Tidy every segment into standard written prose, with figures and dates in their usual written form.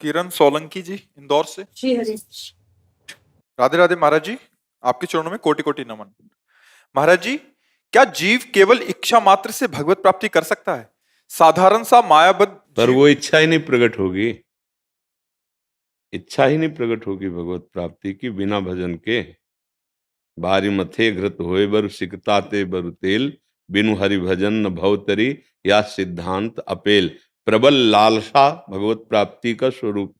किरण सोलंकी जी, इंदौर से। श्री हरि। राधे राधे महाराज जी, आपके चरणों में कोटि कोटि नमन। महाराज जी, क्या जीव केवल इच्छा मात्र से भगवत प्राप्ति कर सकता है? साधारण सा मायाबद्ध पर जीव। वो इच्छा ही नहीं प्रकट होगी, इच्छा ही नहीं प्रकट होगी भगवत प्राप्ति की बिना भजन के। बारी मथे घृत होए बर सिकता ते बरु तेल, बिनु हरि भजन न भवतरी या सिद्धांत अपेल। प्रबल लालसा भगवत प्राप्ति का स्वरूप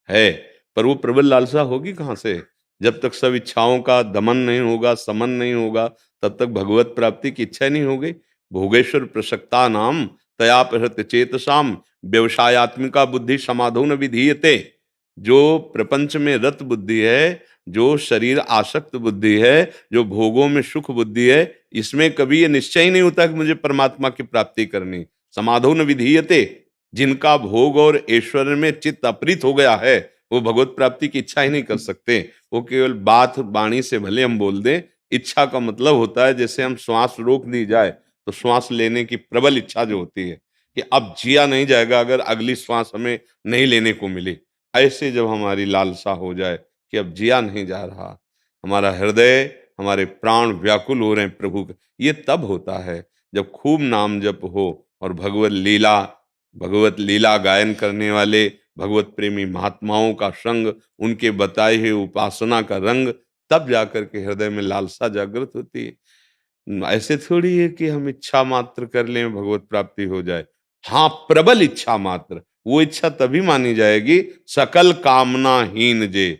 है, पर वो प्रबल लालसा होगी कहाँ से? जब तक सब इच्छाओं का दमन नहीं होगा, समन नहीं होगा, तब तक भगवत प्राप्ति की इच्छा नहीं होगी। भोगेश्वर प्रसक्ता नाम तया प्रहृत चेतसाम व्यवसायत्मिका बुद्धि समाधो न विधीयते। जो प्रपंच में रत बुद्धि है, जो शरीर आसक्त बुद्धि है, जो भोगों में सुख बुद्धि है, इसमें कभी ये निश्चय ही नहीं होता कि मुझे परमात्मा की प्राप्ति करनी। समाधो न विधीयते। जिनका भोग और ऐश्वर्य में चित्त अपृत हो गया है, वो भगवत प्राप्ति की इच्छा ही नहीं कर सकते। वो केवल बात वाणी से भले हम बोल दें, इच्छा का मतलब होता है जैसे हम श्वास रोक दी जाए तो श्वास लेने की प्रबल इच्छा जो होती है कि अब जिया नहीं जाएगा अगर अगली श्वास हमें नहीं लेने को मिली। ऐसे जब हमारी लालसा हो जाए कि अब जिया नहीं जा रहा, हमारा हृदय, हमारे प्राण व्याकुल हो रहे हैं प्रभु के, ये तब होता है जब खूब नाम जप हो और भगवत लीला गायन करने वाले भगवत प्रेमी महात्माओं का संग, उनके बताए हुए उपासना का रंग, तब जाकर के हृदय में लालसा जागृत होती है। ऐसे थोड़ी है कि हम इच्छा मात्र कर लें भगवत प्राप्ति हो जाए। हाँ, प्रबल इच्छा मात्र, वो इच्छा तभी मानी जाएगी सकल कामनाहीन जे,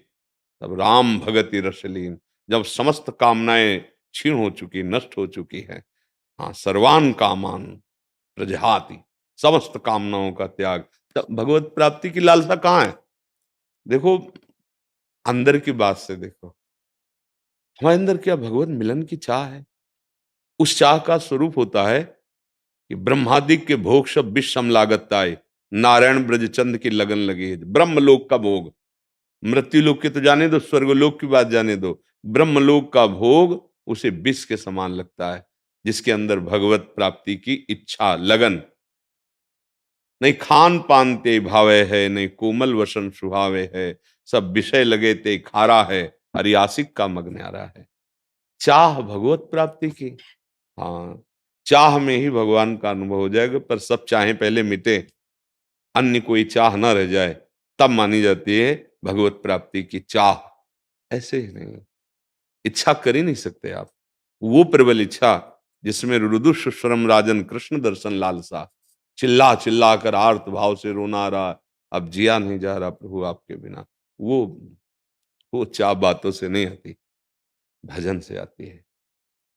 तब राम भगति रसलीन। जब समस्त कामनाएं क्षीण हो चुकी, नष्ट हो चुकी है। हाँ, सर्वान कामान प्रजहाति, समस्त कामनाओं का त्याग, तब भगवत प्राप्ति की लालसा कहाँ है? देखो, अंदर की बात से देखो, हमारे अंदर क्या भगवत मिलन की चाह है? उस चाह का स्वरूप होता है कि ब्रह्मादिक के भोग सब विषम लागत आए, नारायण ब्रजचंद की लगन लगी है। ब्रह्मलोक का भोग, मृत्युलोक के तो जाने दो, स्वर्गलोक की बात जाने दो, ब्रह्मलोक का भोग उसे विष के समान लगता है। जिसके अंदर भगवत प्राप्ति की इच्छा, लगन नहीं, खान पान ते भावे है, नहीं कोमल वसन सुहावे है, सब विषय लगे ते खारा है, हरियासिक का मग्न आ रहा है। चाह भगवत प्राप्ति की, हाँ, चाह में ही भगवान का अनुभव हो जाएगा। पर सब चाहें पहले मिटे, अन्य कोई चाह न रह जाए, तब मानी जाती है भगवत प्राप्ति की चाह। ऐसे ही नहीं, इच्छा कर ही नहीं सकते आप। वो प्रबल इच्छा जिसमें रुदुषस्वरम राजन कृष्ण दर्शन लालसा, चिल्ला चिल्ला कर आर्त भाव से रोना आ रहा, अब जिया नहीं जा रहा प्रभु आपके बिना, वो चाह बातों से नहीं आती, भजन से आती है।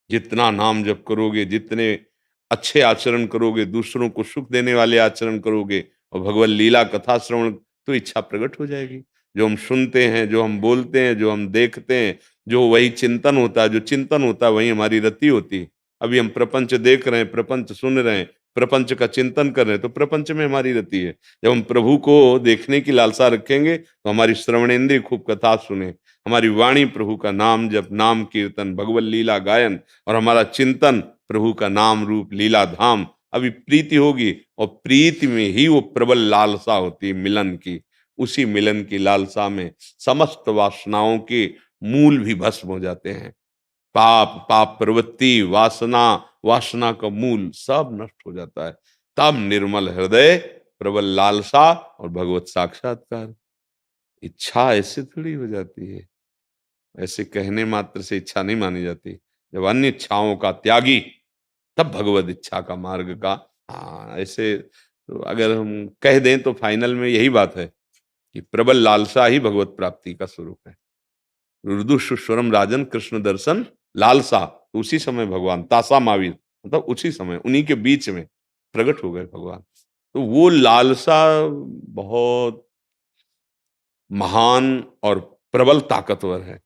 जितना नाम जप करोगे, जितने अच्छे आचरण करोगे, दूसरों को सुख देने वाले आचरण करोगे और भगवत लीला कथा श्रवण, तो इच्छा प्रकट हो जाएगी। जो हम सुनते हैं, जो हम बोलते हैं, जो हम देखते हैं, जो वही चिंतन होता है, जो चिंतन होता है वही हमारी रति होती है। अभी हम प्रपंच देख रहे हैं, प्रपंच सुन रहे हैं, प्रपंच का चिंतन कर रहे हैं, तो प्रपंच में हमारी रति है। जब हम प्रभु को देखने की लालसा रखेंगे तो हमारी श्रवणेंद्रिय खूब कथा सुने, हमारी वाणी प्रभु का नाम जप, नाम कीर्तन, भगवत लीला गायन, और हमारा चिंतन प्रभु का नाम रूप लीला धाम। अभी प्रीति होगी और प्रीति में ही वो प्रबल लालसा होती है मिलन की। उसी मिलन की लालसा में समस्त वासनाओं के मूल भी भस्म हो जाते हैं। पाप, पाप प्रवृत्ति, वासना, वासना का मूल सब नष्ट हो जाता है। तब निर्मल हृदय, प्रबल लालसा और भगवत साक्षात्कार। इच्छा ऐसे थोड़ी हो जाती है, ऐसे कहने मात्र से इच्छा नहीं मानी जाती। जब अन्य इच्छाओं का त्यागी, तब भगवत इच्छा का मार्ग का। हाँ, ऐसे तो अगर हम कह दें तो फाइनल में यही बात है कि प्रबल लालसा ही भगवत प्राप्ति का स्वरूप है। रुदुषस्वरम राजन कृष्ण दर्शन लालसा, तो उसी समय भगवान तासा महावीर, मतलब उसी समय उन्हीं के बीच में प्रकट हो गए भगवान। तो वो लालसा बहुत महान और प्रबल ताकतवर है।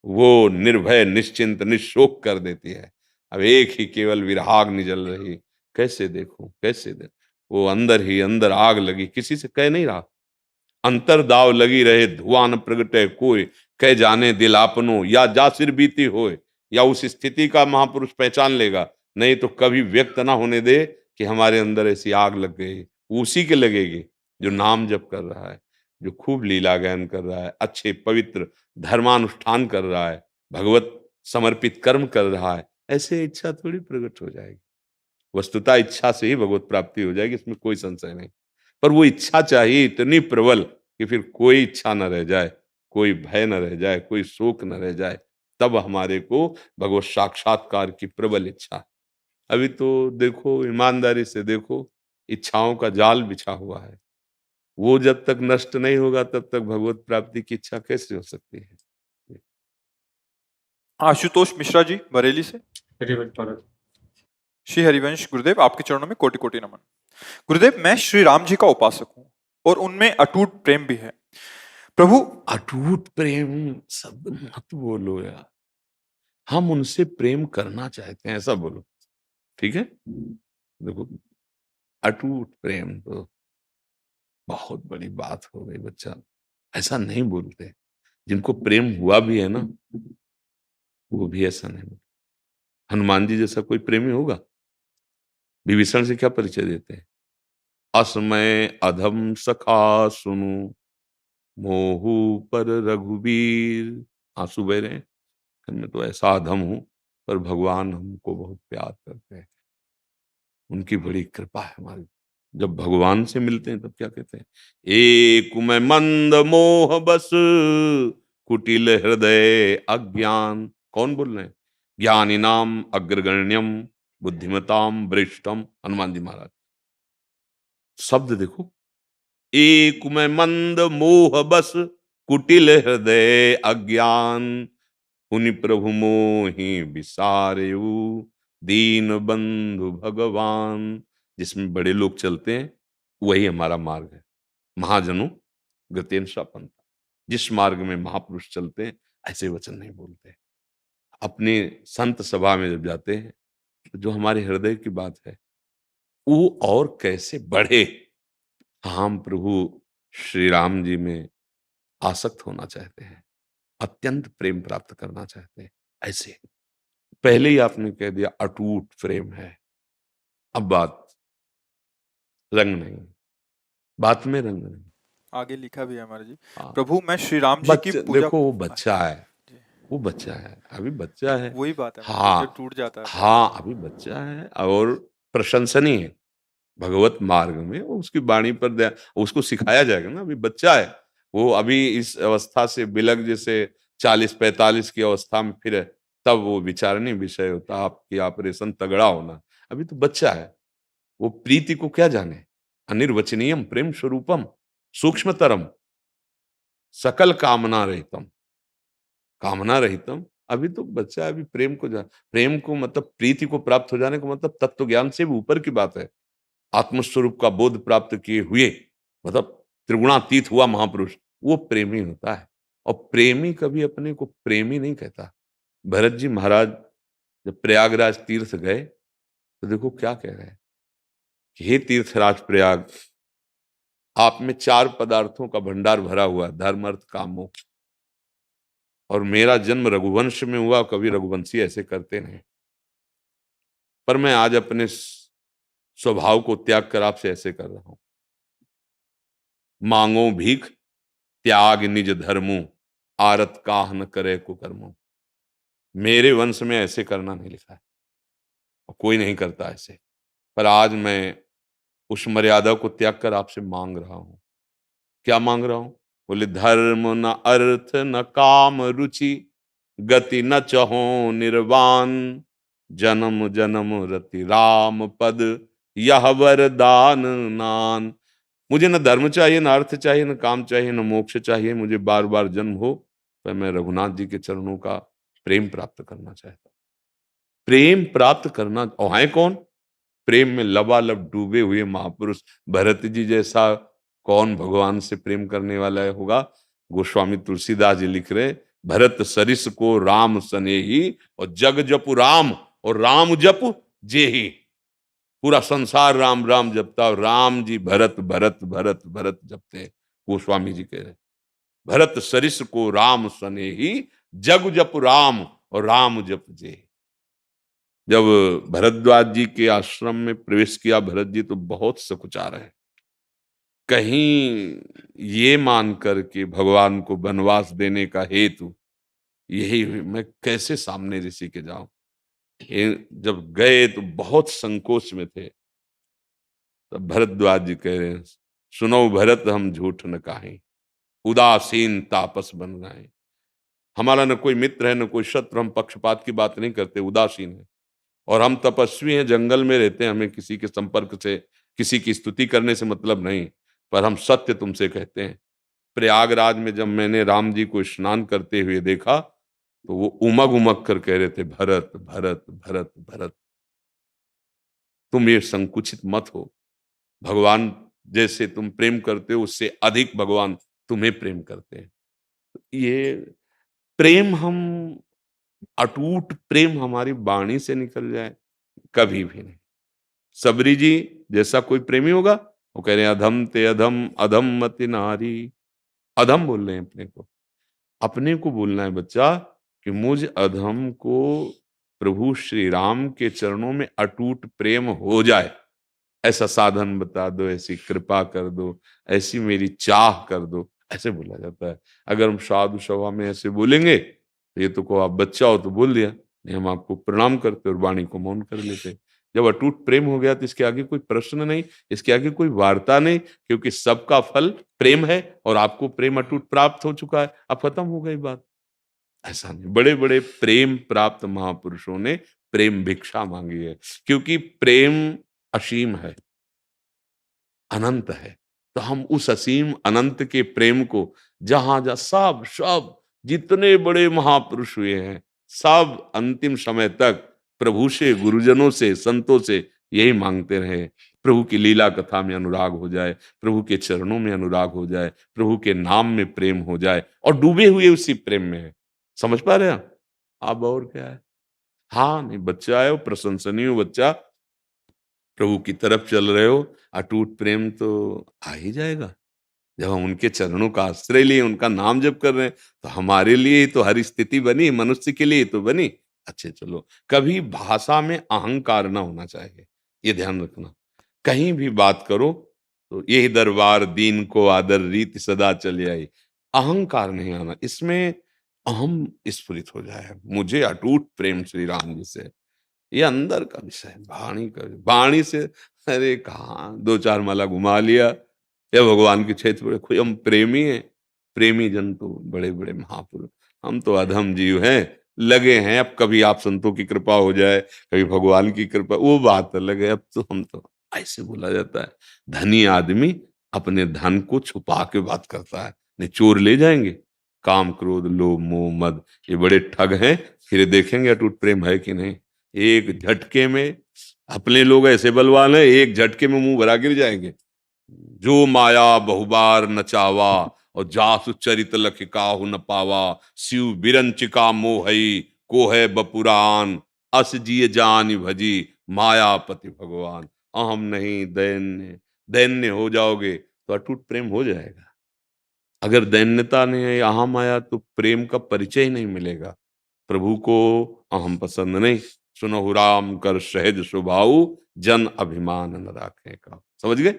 वो निर्भय, निश्चिंत, निशोक कर देती है। अब एक ही केवल विरहाग्नि जल रही, कैसे देखूं, कैसे देखूं? वो अंदर ही अंदर आग लगी, किसी से कह नहीं रहा। अंतर दाव लगी रहे, धुआं न प्रगटे कोई, कह जाने दिल आपनो, या जा सिर बीती होए। या उस स्थिति का महापुरुष पहचान लेगा, नहीं तो कभी व्यक्त ना होने दे कि हमारे अंदर ऐसी आग लग गई। उसी के लगेगी जो नाम जप कर रहा है, जो खूब लीला गायन कर रहा है, अच्छे पवित्र धर्मानुष्ठान कर रहा है, भगवत समर्पित कर्म कर रहा है, ऐसे इच्छा थोड़ी प्रकट हो जाएगी। वस्तुतः इच्छा से ही भगवत प्राप्ति हो जाएगी, इसमें कोई संशय नहीं। पर वो इच्छा चाहिए इतनी प्रबल कि फिर कोई इच्छा न रह जाए, कोई भय न रह जाए, कोई शोक न रह जाए, तब हमारे को भगवत साक्षात्कार की प्रबल इच्छा है। अभी तो देखो, ईमानदारी से देखो, इच्छाओं का जाल बिछा हुआ है। वो जब तक नष्ट नहीं होगा तब तक भगवत प्राप्ति की इच्छा कैसे हो सकती है? आशुतोष मिश्रा जी बरेली से। हरिवंश महाराज। श्री हरिवंश गुरुदेव, आपके चरणों में कोटि कोटि नमन। गुरुदेव, मैं श्री राम जी का उपासक हूँ और उनमें अटूट प्रेम भी है। प्रभु, अटूट प्रेम शब्द मत बोलो यार, हम उनसे प्रेम करना चाहते हैं ऐसा बोलो, ठीक है? देखो, अटूट प्रेम तो बहुत बड़ी बात हो गई बच्चा, ऐसा नहीं बोलते। जिनको प्रेम हुआ भी है ना, वो भी ऐसा नहीं बोलते। हनुमान जी जैसा कोई प्रेमी होगा? विभीषण से क्या परिचय देते हैं? असमय अधम सखा सुनु, मोहू पर रघुबीर। आंसू बह रहे हैं, मैं तो ऐसा अधम हूं, पर भगवान हमको बहुत प्यार करते हैं, उनकी बड़ी कृपा है हमारी। जब भगवान से मिलते हैं तब क्या कहते हैं? एक मैं मंद मोह बस, कुटिल हृदय अज्ञान। कौन बोल रहे हैं? ज्ञानी नाम अग्रगण्यम, बुद्धिमताम वरिष्ठम, हनुमान जी महाराज। शब्द देखो, एक मैं मंद मोह बस, कुटिल हृदय अज्ञान, पुनि प्रभु मोहि विसारयु, दीन बंधु भगवान। जिसमें बड़े लोग चलते हैं वही हमारा मार्ग है। महाजनों गतेन पंथ, जिस मार्ग में महापुरुष चलते हैं ऐसे वचन नहीं बोलते। अपने संत सभा में जब जाते हैं तो जो हमारे हृदय की बात है वो और कैसे बढ़े, हम प्रभु श्री राम जी में आसक्त होना चाहते हैं, अत्यंत प्रेम प्राप्त करना चाहते हैं। ऐसे पहले ही आपने कह दिया अटूट प्रेम है, अब बात रंग नहीं, बात में रंग नहीं। आगे लिखा भी है हमारे जी। हाँ। प्रभु, मैं श्री राम जी की पूजा। देखो, वो बच्चा है, जी, वो बच्चा है, अभी बच्चा है। वही बात है, हाँ जो टूट जाता है। हाँ, अभी बच्चा है और प्रशंसनीय है भगवत मार्ग में। वो उसकी वाणी पर दया, उसको सिखाया जाएगा ना, अभी बच्चा है वो, अभी इस अवस्था से बिलग जैसे 40-45 की अवस्था में फिर तब वो विचारणीय विषय होता आपकी ऑपरेशन तगड़ा होना। अभी तो बच्चा है, वो प्रीति को क्या जाने? अनिर्वचनीयम प्रेम स्वरूपम सूक्ष्मतरम सकल कामना रहितम, कामना रहितम। अभी तो बच्चा है, अभी प्रेम को मतलब प्रीति को प्राप्त हो जाने का मतलब तत्व ज्ञान से भी ऊपर की बात है। आत्मस्वरूप का बोध प्राप्त किए हुए, मतलब त्रिगुणातीत हुआ महापुरुष, वो प्रेमी होता है। और प्रेमी कभी अपने को प्रेमी नहीं कहता। भरत जी महाराज जब प्रयागराज तीर्थ गए तो देखो क्या कह रहे हैं कि हे तीर्थराज प्रयाग, आप में 4 पदार्थों का भंडार भरा हुआ, धर्म अर्थ काम मोक्ष, और मेरा जन्म रघुवंश में हुआ, कभी रघुवंशी ऐसे करते नहीं, पर मैं आज अपने स्वभाव को त्याग कर आपसे ऐसे कर रहा हूं। मांगो भीख त्याग निज धर्मो, आरत काह न करे कुकर्मो। मेरे वंश में ऐसे करना नहीं लिखा है और कोई नहीं करता ऐसे, पर आज मैं उस मर्यादा को त्याग कर आपसे मांग रहा हूं। क्या मांग रहा हूं? बोले धर्म न अर्थ न काम रुचि, गति न चहो निर्वाण, जन्म जन्म रति राम पद, यह वरदान नान। मुझे न धर्म चाहिए, न अर्थ चाहिए, न काम चाहिए, न मोक्ष चाहिए, मुझे बार बार जन्म हो, पर मैं रघुनाथ जी के चरणों का प्रेम प्राप्त करना चाहता हूं। प्रेम प्राप्त करना, और है कौन? प्रेम में लबालब डूबे हुए महापुरुष। भरत जी जैसा कौन भगवान से प्रेम करने वाला होगा? गोस्वामी तुलसीदास जी लिख रहे, भरत सरिस को राम सनेही, और जग जपु राम, और राम जप जेही। पूरा संसार राम राम जपता, और राम जी भरत भरत भरत भरत जपते हैं। गोस्वामी जी कह रहे, भरत सरिस को राम सनेही, जग जप राम, और राम जप जेही। जब भरद्वाज जी के आश्रम में प्रवेश किया भरत जी तो बहुत सकुचा रहे, कहीं ये मान कर के भगवान को वनवास देने का हेतु यही हुई, मैं कैसे सामने ऋषि के जाऊं। जब गए तो बहुत संकोच में थे। तब भरद्वाज जी कह रहे हैं, सुनो भरत हम झूठ न काहें, उदासीन तापस बन गए। हमारा न कोई मित्र है न कोई शत्रु, हम पक्षपात की बात नहीं करते, उदासीन है। और हम तपस्वी हैं, जंगल में रहते हैं, हमें किसी के संपर्क से, किसी की स्तुति करने से मतलब नहीं। पर हम सत्य तुमसे कहते हैं, प्रयागराज में जब मैंने राम जी को स्नान करते हुए देखा तो वो उमग उमग कर कह रहे थे, भरत भरत भरत भरत। तुम ये संकुचित मत हो, भगवान जैसे तुम प्रेम करते हो उससे अधिक भगवान तुम्हें प्रेम करते हैं। ये प्रेम हम, अटूट प्रेम हमारी वाणी से निकल जाए, कभी भी नहीं। सबरी जी जैसा कोई प्रेमी होगा, वो कह रहे हैं अधम ते अधम अधम मति नारी। अधम बोल रहे हैं अपने को, अपने को बोलना है बच्चा कि मुझ अधम को प्रभु श्री राम के चरणों में अटूट प्रेम हो जाए, ऐसा साधन बता दो, ऐसी कृपा कर दो, ऐसी मेरी चाह कर दो, ऐसे बोला जाता है। अगर हम साधु सभा में ऐसे बोलेंगे तो ये तो को आप बच्चा हो तो बोल दिया, नहीं हम आपको प्रणाम करते और वाणी को मौन कर लेते। जब अटूट प्रेम हो गया तो इसके आगे कोई प्रश्न नहीं, इसके आगे कोई वार्ता नहीं, क्योंकि सबका फल प्रेम है और आपको प्रेम अटूट प्राप्त हो चुका है, अब खत्म हो गई बात। ऐसा नहीं, बड़े बड़े प्रेम प्राप्त महापुरुषों ने प्रेम भिक्षा मांगी है, क्योंकि प्रेम असीम है, अनंत है। तो हम उस असीम अनंत के प्रेम को जहां जहां सब सब जितने बड़े महापुरुष हुए हैं, सब अंतिम समय तक प्रभु से, गुरुजनों से, संतों से यही मांगते रहे, प्रभु की लीला कथा में अनुराग हो जाए, प्रभु के चरणों में अनुराग हो जाए, प्रभु के नाम में प्रेम हो जाए, और डूबे हुए उसी प्रेम में है। समझ पा रहे हैं आप? और क्या है? हाँ, नहीं बच्चा है वो, प्रशंसनीय बच्चा, प्रभु की तरफ चल रहे हो, अटूट प्रेम तो आ ही जाएगा। जब हम उनके चरणों का आश्रय लिए, उनका नाम जप कर रहे हैं, तो हमारे लिए ही तो हर स्थिति बनी, मनुष्य के लिए ही तो बनी। अच्छे चलो, कभी भाषा में अहंकार ना होना चाहिए, ये ध्यान रखना। कहीं भी बात करो तो यही दरबार दीन को आदर रीति सदा चले आई, अहंकार नहीं आना, इसमें अहम स्फुरित हो जाए। मुझे अटूट प्रेम श्री राम जी से, ये अंदर का विषय है, वाणी का। वाणी से अरे कहाँ दो चार माला घुमा लिया, या भगवान के क्षेत्र में कोई, हम प्रेमी हैं। प्रेमी जन तो बड़े बड़े महापुरुष, हम तो अधम जीव हैं, लगे हैं। अब कभी आप संतों की कृपा हो जाए, कभी भगवान की कृपा, वो बात अलग है। अब तो हम तो ऐसे बोला जाता है, धनी आदमी अपने धन को छुपा के बात करता है, नहीं चोर ले जाएंगे। काम क्रोध लोभ मोह मद, ये बड़े ठग हैं, फिर देखेंगे अटूट प्रेम है कि नहीं। एक झटके में, अपने लोग ऐसे बलवान है, एक झटके में मुंह भरा गिर जाएंगे। जो माया बहुबार नचावा, और जासु चरित लख काहू न पावा, शिव बिरंचिका मोहई को है बपुरान, अस जिय जान भजी मायापति भगवान। अहम नहीं दैन्य, दैन्य हो जाओगे तो अटूट प्रेम हो जाएगा। अगर दैन्यता नहीं है, अहम आया तो प्रेम का परिचय ही नहीं मिलेगा। प्रभु को अहम पसंद नहीं। सुनहु राम कर सहज स्वभाव, जन अभिमान न राखें का। समझ गए?